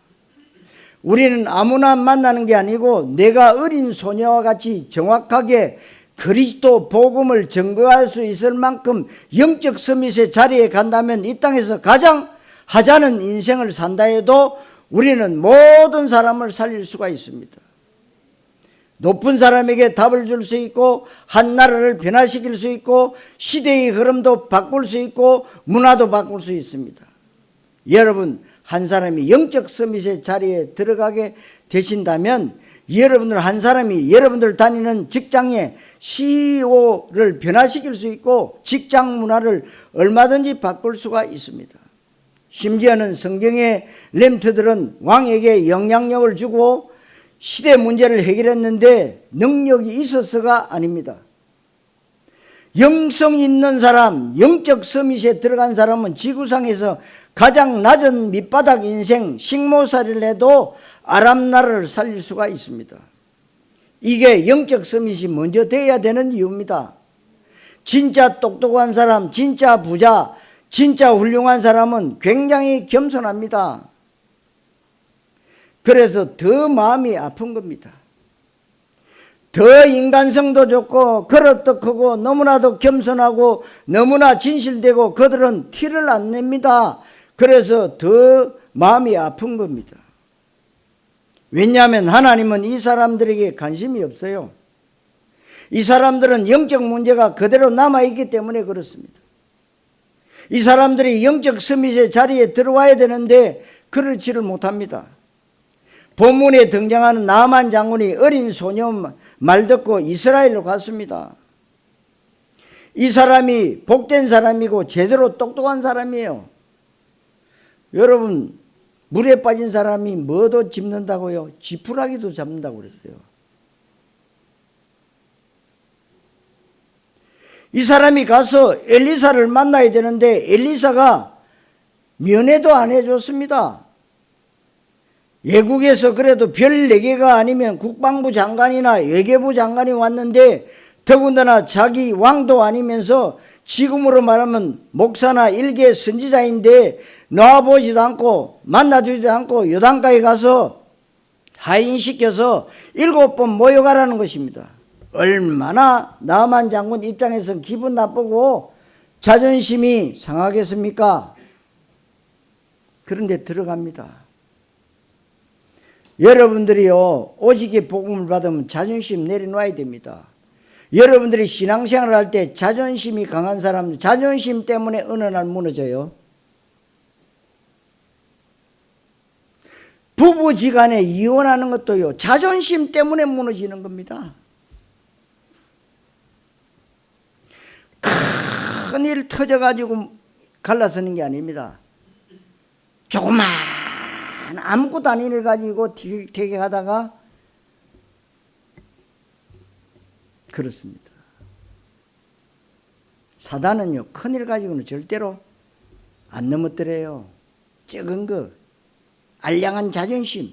우리는 아무나 만나는 게 아니고 내가 어린 소녀와 같이 정확하게 그리스도 복음을 증거할 수 있을 만큼 영적 서밋의 자리에 간다면 이 땅에서 가장 하찮은 인생을 산다 해도 우리는 모든 사람을 살릴 수가 있습니다. 높은 사람에게 답을 줄 수 있고 한 나라를 변화시킬 수 있고 시대의 흐름도 바꿀 수 있고 문화도 바꿀 수 있습니다. 여러분, 한 사람이 영적 서밋의 자리에 들어가게 되신다면 여러분들 한 사람이 여러분들 다니는 직장의 CEO를 변화시킬 수 있고 직장 문화를 얼마든지 바꿀 수가 있습니다. 심지어는 성경의 렘트들은 왕에게 영향력을 주고 시대 문제를 해결했는데 능력이 있어서가 아닙니다. 영성 있는 사람, 영적 서밋에 들어간 사람은 지구상에서 가장 낮은 밑바닥 인생, 식모살이를 해도 아랍 나라를 살릴 수가 있습니다. 이게 영적 서밋이 먼저 돼야 되는 이유입니다. 진짜 똑똑한 사람, 진짜 부자, 진짜 훌륭한 사람은 굉장히 겸손합니다. 그래서 더 마음이 아픈 겁니다. 더 인간성도 좋고 그릇도 크고 너무나도 겸손하고 너무나 진실되고 그들은 티를 안 냅니다. 그래서 더 마음이 아픈 겁니다. 왜냐하면 하나님은 이 사람들에게 관심이 없어요. 이 사람들은 영적 문제가 그대로 남아있기 때문에 그렇습니다. 이 사람들이 영적 서밋의 자리에 들어와야 되는데 그렇지를 못합니다. 본문에 등장하는 나만 장군이 어린 소년 말 듣고 이스라엘로 갔습니다. 이 사람이 복된 사람이고 제대로 똑똑한 사람이에요. 여러분, 물에 빠진 사람이 뭐도 짚는다고요? 지푸라기도 잡는다고 그랬어요. 이 사람이 가서 엘리사를 만나야 되는데 엘리사가 면회도 안 해줬습니다. 외국에서 그래도 별 4개가 아니면 국방부 장관이나 외교부 장관이 왔는데 더군다나 자기 왕도 아니면서 지금으로 말하면 목사나 일개 선지자인데 놔보지도 않고 만나주지도 않고 요단가에 가서 하인시켜서 7번 모여가라는 것입니다. 얼마나 나만 장군 입장에서 기분 나쁘고 자존심이 상하겠습니까? 그런데 들어갑니다. 여러분들이요, 오직의 복음을 받으면 자존심 내려놔야 됩니다. 여러분들이 신앙생활을 할 때 자존심이 강한 사람들, 자존심 때문에 어느 날 무너져요. 부부지간에 이혼하는 것도요, 자존심 때문에 무너지는 겁니다. 큰일 터져가지고 갈라서는 게 아닙니다. 조그만 아무것도 아닌 일 가지고 되게 하다가 그렇습니다. 사단은요, 큰일 가지고는 절대로 안 넘어뜨려요. 적은 거, 알량한 자존심.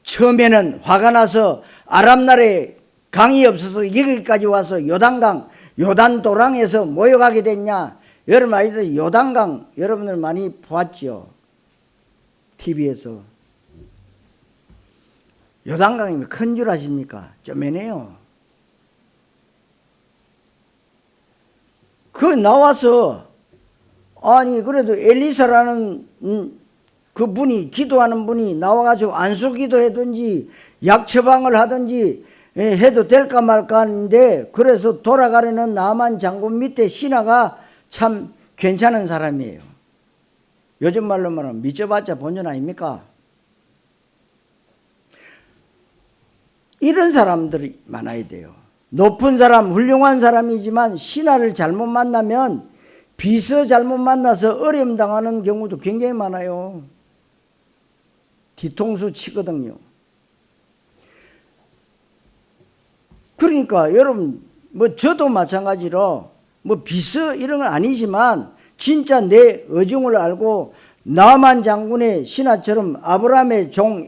처음에는 화가 나서 아랍나라에 강이 없어서 여기까지 와서 요단강, 요단도랑에서 모여가게 됐냐? 여러분 아이들 요단강 여러분들 많이 보았죠? TV에서. 요단강이면 큰 줄 아십니까? 쪼매네요. 그 나와서 아니 그래도 엘리사라는 그 분이 기도하는 분이 나와가지고 안수 기도하든지 약 처방을 하든지 해도 될까 말까 하는데 그래서 돌아가려는 나만 장군 밑에 신하가 참 괜찮은 사람이에요. 요즘 말로 말하면 미쳐봤자 본전 아닙니까? 이런 사람들이 많아야 돼요. 높은 사람, 훌륭한 사람이지만 신하를 잘못 만나면 비서 잘못 만나서 어려움 당하는 경우도 굉장히 많아요. 뒤통수 치거든요. 그러니까 여러분 뭐 저도 마찬가지로 뭐 비서 이런 건 아니지만 진짜 내 의중을 알고 나만 장군의 신하처럼 아브라함의 종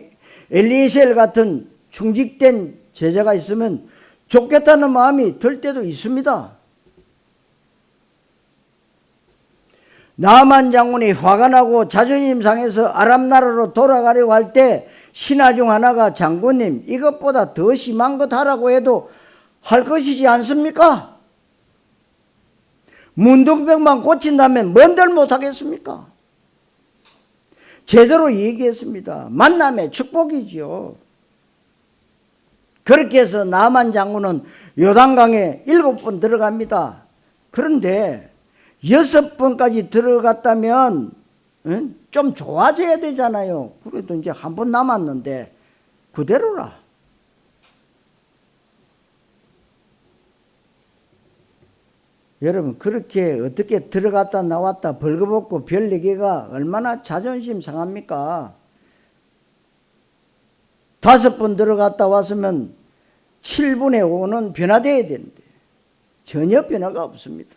엘리에셀 같은 충직된 제자가 있으면 좋겠다는 마음이 들 때도 있습니다. 나만 장군이 화가 나고 자존심 상해서 아랍나라로 돌아가려고 할 때 신하 중 하나가 장군님 이것보다 더 심한 것 하라고 해도 할 것이지 않습니까? 문둥병만 고친다면 뭔들 못하겠습니까? 제대로 얘기했습니다. 만남의 축복이지요. 그렇게 해서 나만 장군은 요단강에 7번 들어갑니다. 그런데 6번까지 들어갔다면 좀 좋아져야 되잖아요. 그래도 이제 한 번 남았는데 그대로라. 여러분 그렇게 어떻게 들어갔다 나왔다 벌거벗고 별 4개가 얼마나 자존심 상합니까? 5번 들어갔다 왔으면 7분의 5는 변화되어야 되는데 전혀 변화가 없습니다.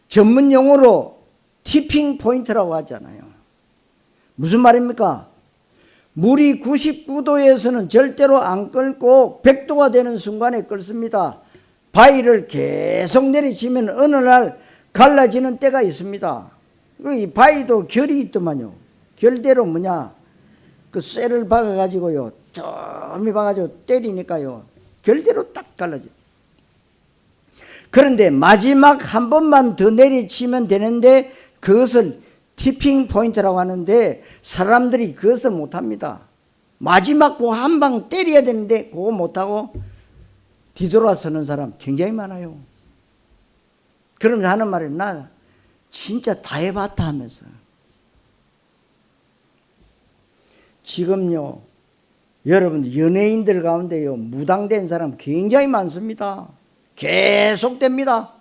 전문 용어로 티핑 포인트라고 하잖아요. 무슨 말입니까? 물이 99도에서는 절대로 안 끓고 100도가 되는 순간에 끓습니다. 바위를 계속 내리치면 어느 날 갈라지는 때가 있습니다. 이 바위도 결이 있더만요. 결대로 뭐냐, 그 쇠를 박아가지고요, 점이 박아가지고 때리니까요, 결대로 딱 갈라져. 그런데 마지막 한 번만 더 내리치면 되는데 그것을 티핑 포인트라고 하는데 사람들이 그것을 못합니다. 마지막 그 한 방 때려야 되는데 그거 못하고 뒤돌아서는 사람 굉장히 많아요. 그러면서 하는 말이, 나 진짜 다 해봤다 하면서. 지금요, 여러분 연예인들 가운데요, 무당된 사람 굉장히 많습니다. 계속 됩니다.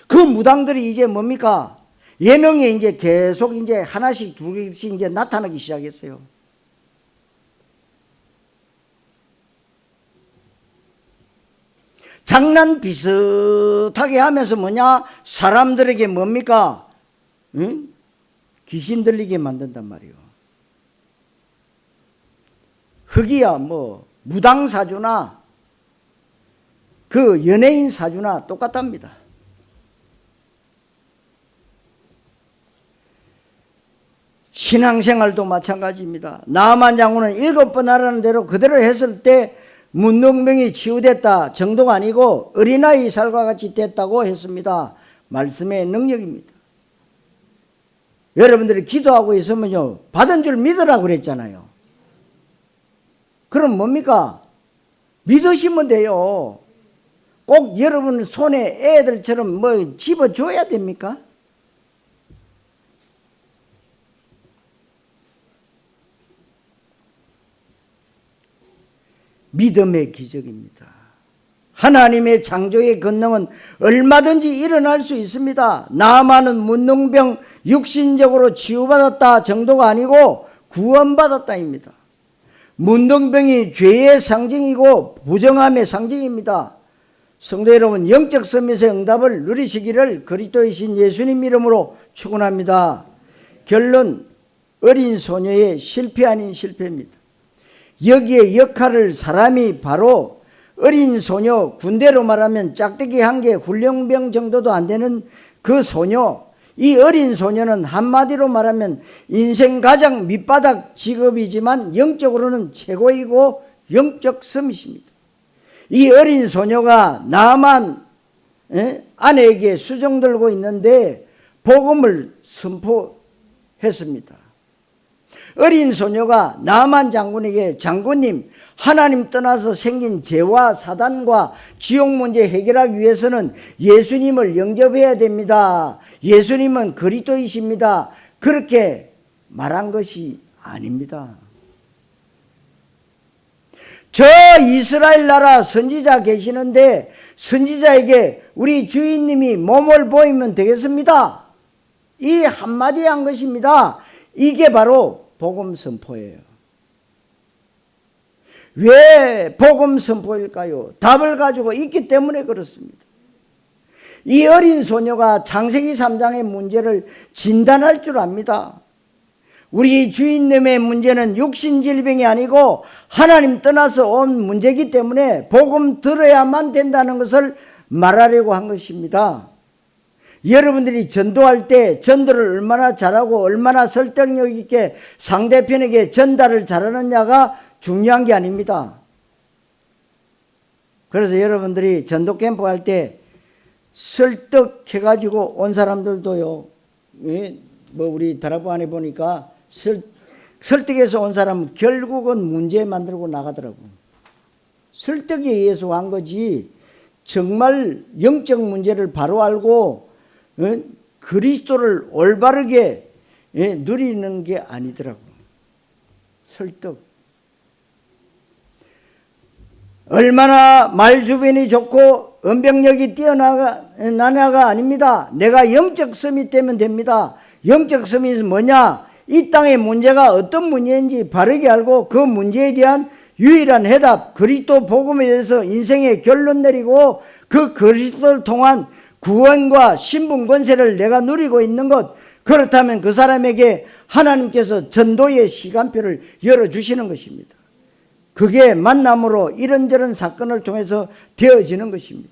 그 무당들이 이제 뭡니까? 예능에 이제 계속 이제 하나씩 두 개씩 이제 나타나기 시작했어요. 장난 비슷하게 하면서 뭐냐? 사람들에게 뭡니까? 응? 귀신 들리게 만든단 말이에요. 흑이야 뭐 무당 사주나 그 연예인 사주나 똑같답니다. 신앙생활도 마찬가지입니다. 나아만 장군은 7번 하라는 대로 그대로 했을 때 문둥병이 치유됐다 정도가 아니고 어린아이 살과 같이 됐다고 했습니다. 말씀의 능력입니다. 여러분들이 기도하고 있으면요, 받은 줄 믿으라고 그랬잖아요. 그럼 뭡니까? 믿으시면 돼요. 꼭 여러분 손에 애들처럼 뭐 집어줘야 됩니까? 믿음의 기적입니다. 하나님의 창조의 권능은 얼마든지 일어날 수 있습니다. 나아만은 문둥병 육신적으로 치유받았다 정도가 아니고 구원받았다입니다. 문둥병이 죄의 상징이고 부정함의 상징입니다. 성도 여러분, 영적 서밋의 응답을 누리시기를 그리스도이신 예수님 이름으로 축원합니다. 결론, 어린 소녀의 실패 아닌 실패입니다. 여기에 역할을 사람이 바로 어린 소녀, 군대로 말하면 짝대기 한 개 훈련병 정도도 안 되는 그 소녀, 이 어린 소녀는 한마디로 말하면 인생 가장 밑바닥 직업이지만 영적으로는 최고이고 영적 서밋입니다. 이 어린 소녀가 나만 아내에게 수정 들고 있는데 복음을 선포했습니다. 어린 소녀가 나만 장군에게, 장군님, 하나님 떠나서 생긴 죄와 사단과 지옥 문제 해결하기 위해서는 예수님을 영접해야 됩니다. 예수님은 그리스도이십니다. 그렇게 말한 것이 아닙니다. 저 이스라엘 나라 선지자 계시는데 선지자에게 우리 주인님이 몸을 보이면 되겠습니다. 이 한마디 한 것입니다. 이게 바로 복음 선포예요. 왜 복음 선포일까요? 답을 가지고 있기 때문에 그렇습니다. 이 어린 소녀가 창세기 3장의 문제를 진단할 줄 압니다. 우리 주인님의 문제는 육신질병이 아니고 하나님 떠나서 온 문제이기 때문에 복음 들어야만 된다는 것을 말하려고 한 것입니다. 여러분들이 전도할 때 전도를 얼마나 잘하고 얼마나 설득력 있게 상대편에게 전달을 잘하느냐가 중요한 게 아닙니다. 그래서 여러분들이 전도 캠프 할 때 설득해가지고 온 사람들도요, 뭐 우리 다락방 안에 보니까 설득해서 온 사람은 결국은 문제 만들고 나가더라고. 설득에 의해서 한 거지 정말 영적 문제를 바로 알고 그리스도를 올바르게 누리는 게 아니더라고. 설득. 얼마나 말 주변이 좋고 언병력이 뛰어나냐가 아닙니다. 내가 영적 서밋 되면 됩니다. 영적 서밋은 뭐냐? 이 땅의 문제가 어떤 문제인지 바르게 알고 그 문제에 대한 유일한 해답, 그리스도 복음에 대해서 인생의 결론 내리고 그 그리스도를 통한 구원과 신분 권세를 내가 누리고 있는 것, 그렇다면 그 사람에게 하나님께서 전도의 시간표를 열어주시는 것입니다. 그게 만남으로 이런저런 사건을 통해서 되어지는 것입니다.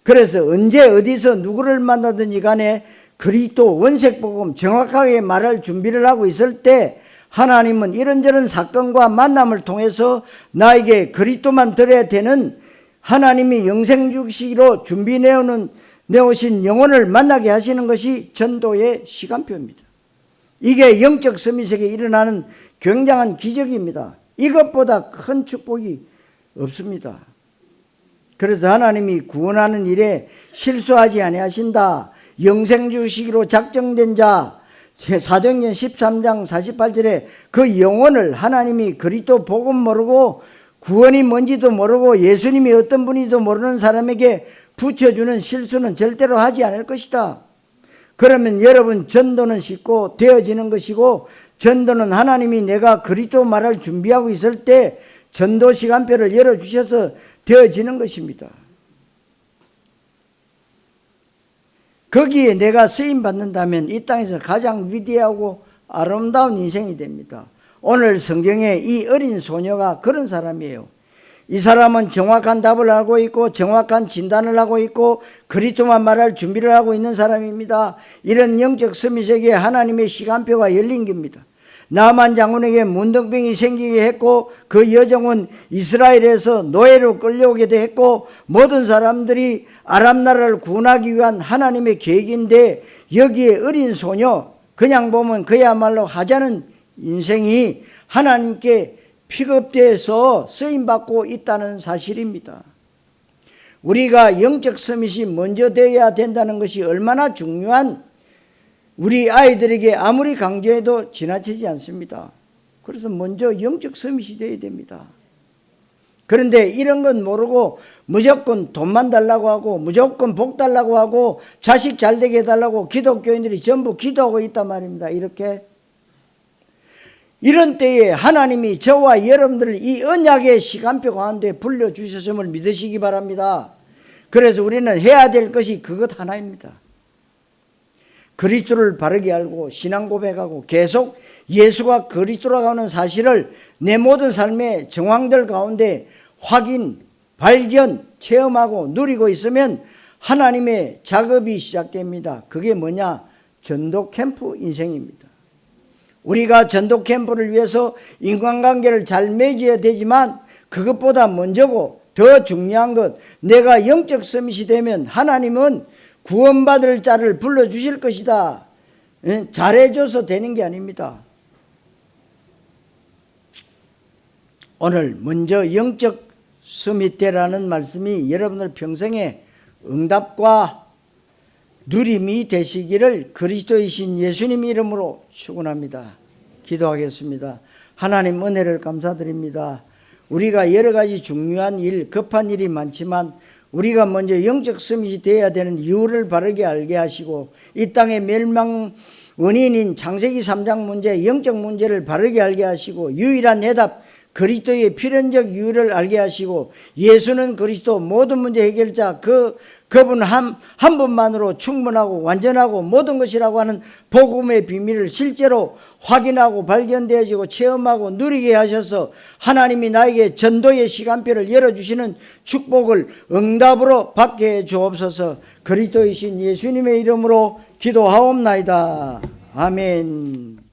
그래서 언제 어디서 누구를 만나든지 간에 그리스도 원색복음 정확하게 말할 준비를 하고 있을 때 하나님은 이런저런 사건과 만남을 통해서 나에게 그리스도만 들어야 되는 하나님이 영생 주시기로 준비 내오신 영혼을 만나게 하시는 것이 전도의 시간표입니다. 이게 영적 서밋에게 일어나는 굉장한 기적입니다. 이것보다 큰 축복이 없습니다. 그래서 하나님이 구원하는 일에 실수하지 아니하신다. 영생 주시기로 작정된 자, 사도행전 13장 48절에 그 영혼을 하나님이 그리스도 복음 모르고 구원이 뭔지도 모르고 예수님이 어떤 분인지도 모르는 사람에게 붙여주는 실수는 절대로 하지 않을 것이다. 그러면 여러분, 전도는 쉽고 되어지는 것이고, 전도는 하나님이 내가 그리스도 말할 준비하고 있을 때 전도 시간표를 열어주셔서 되어지는 것입니다. 거기에 내가 쓰임 받는다면 이 땅에서 가장 위대하고 아름다운 인생이 됩니다. 오늘 성경에 이 어린 소녀가 그런 사람이에요. 이 사람은 정확한 답을 알고 있고 정확한 진단을 하고 있고 그리스도만 말할 준비를 하고 있는 사람입니다. 이런 영적 서밋에게 하나님의 시간표가 열린 겁니다. 나만 장군에게 문둥병이 생기게 했고 그 여종은 이스라엘에서 노예로 끌려오게 했고 모든 사람들이 아람 나라를 구원하기 위한 하나님의 계획인데 여기에 어린 소녀, 그냥 보면 그야말로 하찮은 인생이 하나님께 픽업돼서 쓰임받고 있다는 사실입니다. 우리가 영적 서밋이 먼저 되어야 된다는 것이 얼마나 중요한, 우리 아이들에게 아무리 강조해도 지나치지 않습니다. 그래서 먼저 영적 서밋이 되어야 됩니다. 그런데 이런 건 모르고 무조건 돈만 달라고 하고 무조건 복 달라고 하고 자식 잘 되게 해달라고 기독교인들이 전부 기도하고 있단 말입니다. 이렇게 이런 때에 하나님이 저와 여러분들을 이 언약의 시간표 가운데 불러주셨음을 믿으시기 바랍니다. 그래서 우리는 해야 될 것이 그것 하나입니다. 그리스도를 바르게 알고 신앙 고백하고 계속 예수가 그리스도라고 하는 사실을 내 모든 삶의 정황들 가운데 확인, 발견, 체험하고 누리고 있으면 하나님의 작업이 시작됩니다. 그게 뭐냐? 전도 캠프 인생입니다. 우리가 전도 캠프를 위해서 인간관계를 잘 맺어야 되지만 그것보다 먼저고 더 중요한 것, 내가 영적 서밋이 되면 하나님은 구원받을 자를 불러주실 것이다. 잘해줘서 되는 게 아닙니다. 오늘 먼저 영적 서밋 되라는 말씀이 여러분들 평생에 응답과 누림이 되시기를 그리스도이신 예수님 이름으로 축원합니다. 기도하겠습니다. 하나님 은혜를 감사드립니다. 우리가 여러 가지 중요한 일, 급한 일이 많지만 우리가 먼저 영적 서밋이 되어야 되는 이유를 바르게 알게 하시고 이 땅의 멸망 원인인 창세기 3장 문제, 영적 문제를 바르게 알게 하시고 유일한 해답, 그리스도의 필연적 이유를 알게 하시고 예수는 그리스도 모든 문제 해결자, 그분 한 분만으로 충분하고 완전하고 모든 것이라고 하는 복음의 비밀을 실제로 확인하고 발견되어지고 체험하고 누리게 하셔서 하나님이 나에게 전도의 시간표를 열어주시는 축복을 응답으로 받게 해 주옵소서. 그리스도이신 예수님의 이름으로 기도하옵나이다. 아멘.